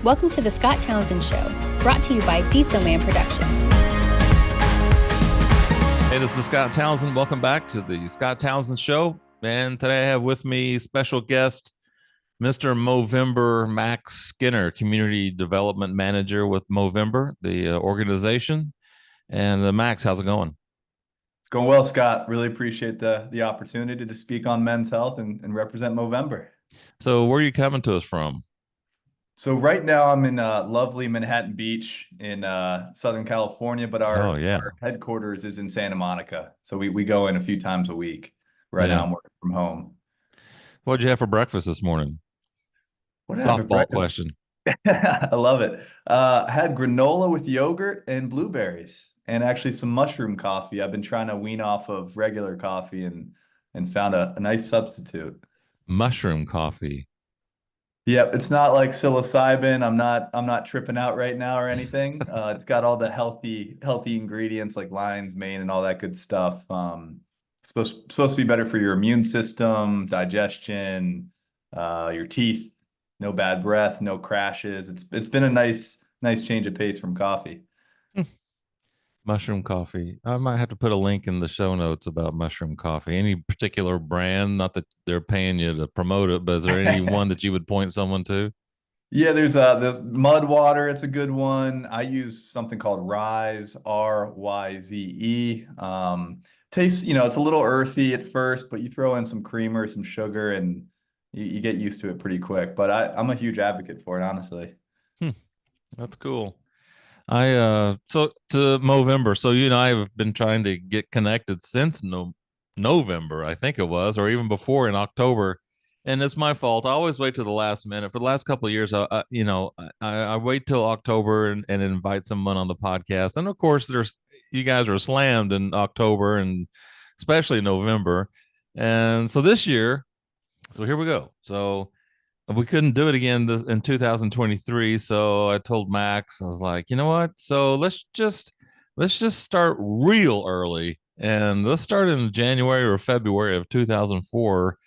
Welcome to the Scott Townsend Show, brought to you by Dietzo Man Productions. Hey, this is Scott Townsend. Welcome back to the Scott Townsend Show. And today I have with me special guest, Mr. Movember, Max Skinner, Community Development Manager with Movember, the organization. And Max, how's it going? It's going well, Scott. Really appreciate the opportunity to speak on men's health and represent Movember. So where are you coming to us from? So right now I'm in lovely Manhattan Beach in Southern California, but our headquarters is in Santa Monica. So we go in a few times a week. Right now I'm working from home. What'd you have for breakfast this morning? What did I have for Softball breakfast? question. I love it. I had granola with yogurt and blueberries and actually some mushroom coffee. I've been trying to wean off of regular coffee and found a nice substitute. Mushroom coffee. Yep, it's not like psilocybin. I'm not tripping out right now or anything. It's got all the healthy ingredients like lion's mane and all that good stuff. It's supposed to be better for your immune system, digestion, your teeth, no bad breath, no crashes. It's been a nice change of pace from coffee. Mushroom coffee. I might have to put a link in the show notes about mushroom coffee. Any particular brand? Not that they're paying you to promote it, but is there any one that you would point someone to? Yeah, there's mud water. It's a good one. I use something called Rise, Ryze. Tastes, it's a little earthy at first, but you throw in some creamer, some sugar, and you get used to it pretty quick. But I'm a huge advocate for it, honestly. That's cool. So to Movember. So you and I have been trying to get connected since November, I think it was, or even before in October. And it's my fault. I always wait till the last minute. For the last couple of years, I wait till October and invite someone on the podcast. And of course, you guys are slammed in October and especially November. And so this year, so here we go. So we couldn't do it again in 2023. So I told Max, I was like, you know what? So let's just start real early, and let's start in January or February of 2004,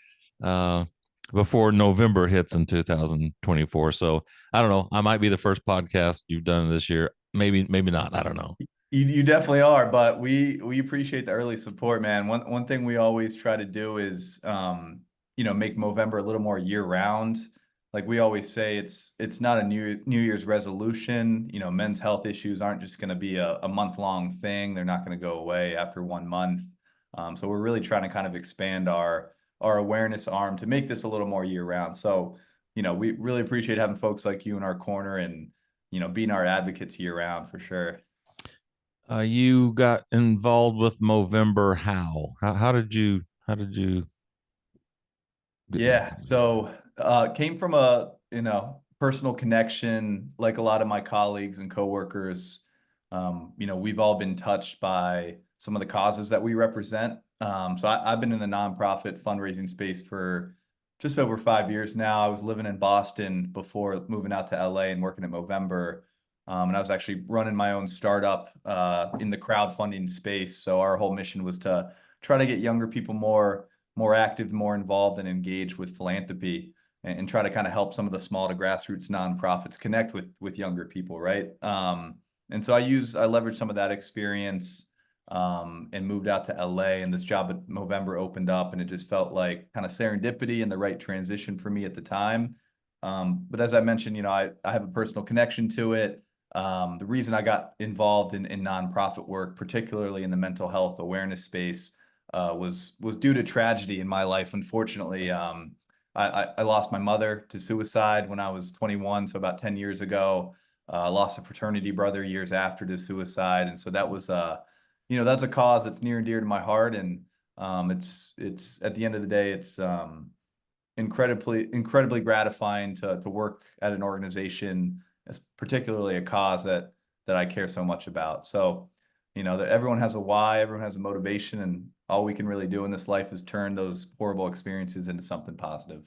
before November hits in 2024. So I don't know. I might be the first podcast you've done this year. Maybe not. I don't know. You definitely are, but we appreciate the early support, man. One thing we always try to do is make Movember a little more year round. Like we always say, it's not a New Year's resolution. Men's health issues aren't just going to be a month-long thing. They're not going to go away after 1 month. So we're really trying to kind of expand our awareness arm to make this a little more year round. So, we really appreciate having folks like you in our corner and, being our advocates year round for sure. You got involved with Movember. How did you Yeah. So came from a personal connection, like a lot of my colleagues and coworkers. We've all been touched by some of the causes that we represent. So I've been in the nonprofit fundraising space for just over 5 years now. I was living in Boston before moving out to LA and working at Movember. And I was actually running my own startup in the crowdfunding space. So our whole mission was to try to get younger people more active, more involved, and engaged with philanthropy, and try to kind of help some of the small to grassroots nonprofits connect with younger people, right? And so I leveraged some of that experience and moved out to LA, and this job at Movember opened up, and it just felt like kind of serendipity and the right transition for me at the time. But as I mentioned, I have a personal connection to it. The reason I got involved in nonprofit work, particularly in the mental health awareness space, was due to tragedy in my life. Unfortunately, I lost my mother to suicide when I was 21, so about 10 years ago. I lost a fraternity brother years after to suicide, and so that was that's a cause that's near and dear to my heart. And it's at the end of the day, it's incredibly gratifying to work at an organization, as particularly a cause that I care so much about. So, that everyone has a why, everyone has a motivation, and all we can really do in this life is turn those horrible experiences into something positive.